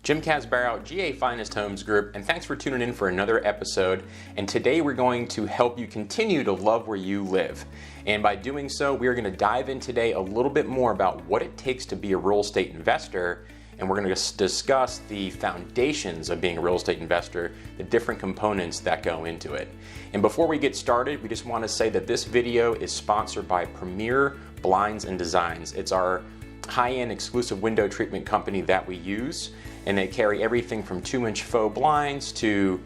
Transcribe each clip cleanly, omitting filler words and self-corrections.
Jim Casbarro, GAFinestHomes Group, and thanks for tuning in for another episode. And today we're going to help you continue to love where you live. And by doing so, we are going to dive in today a little bit more about what it takes to be a real estate investor. And we're going to discuss the foundations of being a real estate investor, the different components that go into it. And before we get started, we just want to say that this video is sponsored by Premier Blinds and Designs. It's our high-end exclusive window treatment company that we use, and they carry everything from 2-inch faux blinds to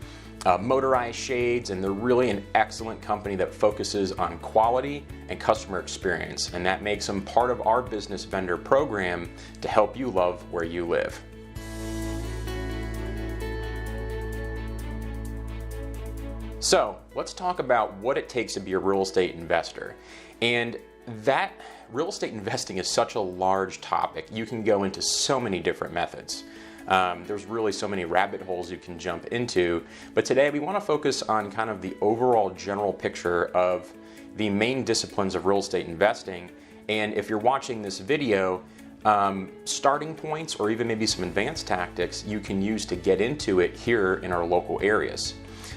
motorized shades, and they're really an excellent company that focuses on quality and customer experience, and that makes them part of our business vendor program to help you love where you live. So let's talk about what it takes to be a real estate investor. And that real estate investing is such a large topic. You can go into so many different methods. There's really so many rabbit holes you can jump into, but today we want to focus on kind of the overall general picture of the main disciplines of real estate investing. And if you're watching this video, starting points or even maybe some advanced tactics you can use to get into it here in our local areas.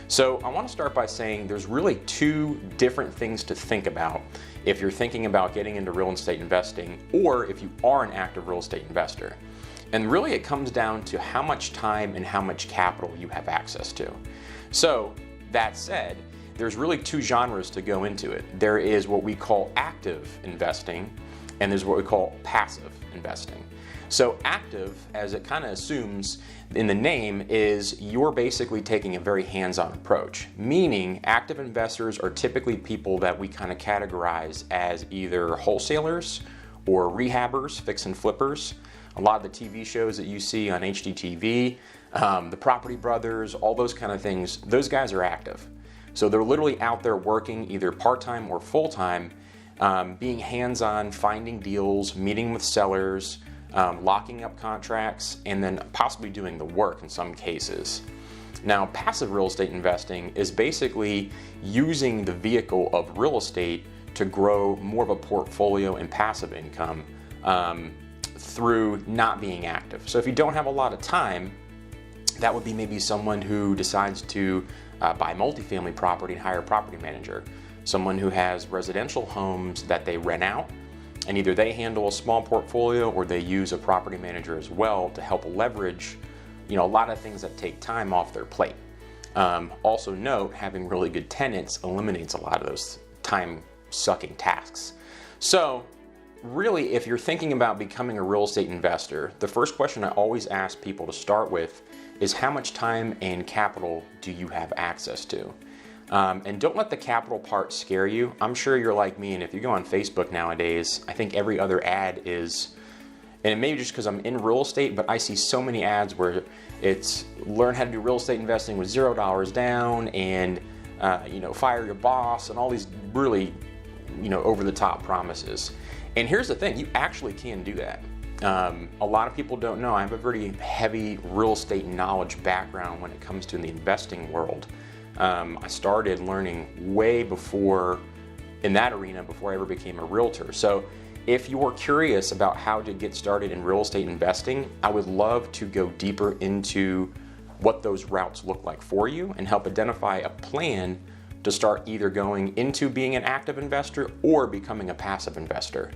So I want to start by saying there's really two different things to think about if you're thinking about getting into real estate investing, or if you are an active real estate investor. And really it comes down to how much time and how much capital you have access to. So that said, there's really two genres to go into it. There is what we call active investing, and there's what we call passive investing. So active, as it kind of assumes in the name, is you're basically taking a very hands-on approach, meaning active investors are typically people that we kind of categorize as either wholesalers or rehabbers, fix and flippers. A lot of the TV shows that you see on HGTV, the Property Brothers, all those kind of things, those guys are active. So they're literally out there working either part-time or full-time, being hands-on, finding deals, meeting with sellers, locking up contracts, and then possibly doing the work in some cases. Now, passive real estate investing is basically using the vehicle of real estate to grow more of a portfolio and passive income through not being active. So if you don't have a lot of time, that would be maybe someone who decides to buy multifamily property and hire a property manager, someone who has residential homes that they rent out, and either they handle a small portfolio or they use a property manager as well to help leverage, a lot of things that take time off their plate. Also note, having really good tenants eliminates a lot of those time-sucking tasks. So really, if you're thinking about becoming a real estate investor, the first question I always ask people to start with is how much time and capital do you have access to? And don't let the capital part scare you. I'm sure you're like me, and if you go on Facebook nowadays, I think every other ad is, and maybe just because I'm in real estate, but I see so many ads where it's learn how to do real estate investing with $0 down, and fire your boss, and all these really over the top promises. And here's the thing, you actually can do that. A lot of people don't know I have a very heavy real estate knowledge background when it comes to the investing world. I started learning way before in that arena before I ever became a realtor. So if you're curious about how to get started in real estate investing, I would love to go deeper into what those routes look like for you and help identify a plan to start either going into being an active investor or becoming a passive investor.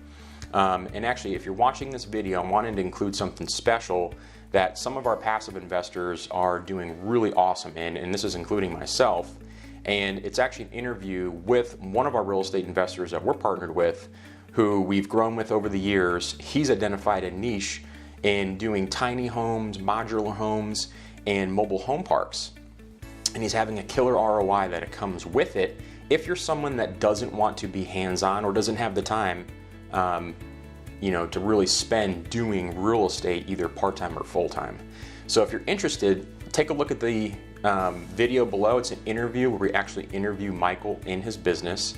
And actually, if you're watching this video, I'm wanting to include something special that some of our passive investors are doing really awesome in, and this is including myself. And it's actually an interview with one of our real estate investors that we're partnered with, who we've grown with over the years. He's identified a niche in doing tiny homes, modular homes, and mobile home parks. And he's having a killer ROI that it comes with it if you're someone that doesn't want to be hands-on or doesn't have the time to really spend doing real estate either part-time or full-time. So if you're interested, take a look at the video below. It's an interview where we actually interview Michael in his business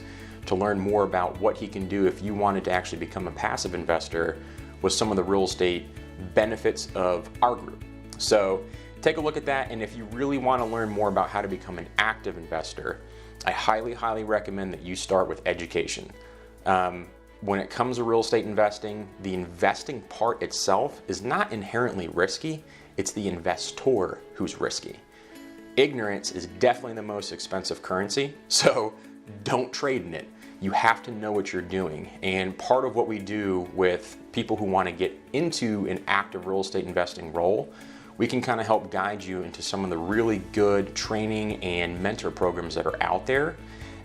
to learn more about what he can do if you wanted to actually become a passive investor with some of the real estate benefits of our group. So take a look at that, and if you really want to learn more about how to become an active investor, I highly, highly recommend that you start with education. When it comes to real estate investing, the investing part itself is not inherently risky. it's the investor who's risky. Ignorance is definitely the most expensive currency, so don't trade in it. You have to know what you're doing. And part of what we do with people who want to get into an active real estate investing role, we can kind of help guide you into some of the really good training and mentor programs that are out there,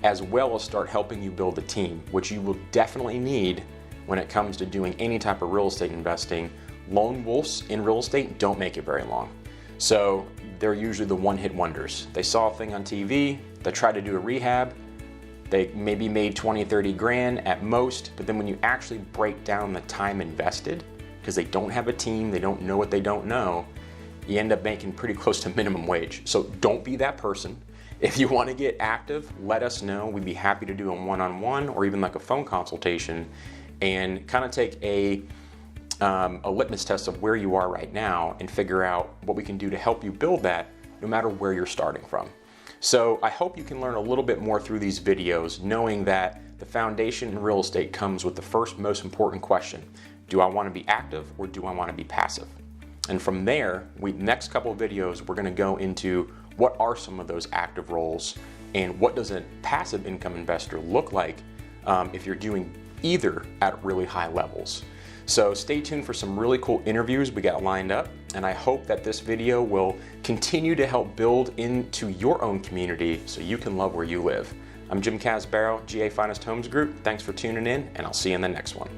as well as start helping you build a team, which you will definitely need when it comes to doing any type of real estate investing. Lone wolves in real estate don't make it very long. So they're usually the one-hit wonders. They saw a thing on TV, they tried to do a rehab, they maybe made 20, 30 grand at most, but then when you actually break down the time invested, because they don't have a team, they don't know what they don't know, you end up making pretty close to minimum wage. So don't be that person. If you want to get active, let us know. We'd be happy to do a one-on-one or even like a phone consultation and kind of take a litmus test of where you are right now and figure out what we can do to help you build that no matter where you're starting from. So I hope you can learn a little bit more through these videos, knowing that the foundation in real estate comes with the first most important question. Do I want to be active or do I want to be passive? And from there, next couple of videos, we're going to go into what are some of those active roles and what does a passive income investor look like if you're doing either at really high levels. So stay tuned for some really cool interviews we got lined up, and I hope that this video will continue to help build into your own community so you can love where you live. I'm Casbarro, GAFinestHomes Group. Thanks for tuning in, and I'll see you in the next one.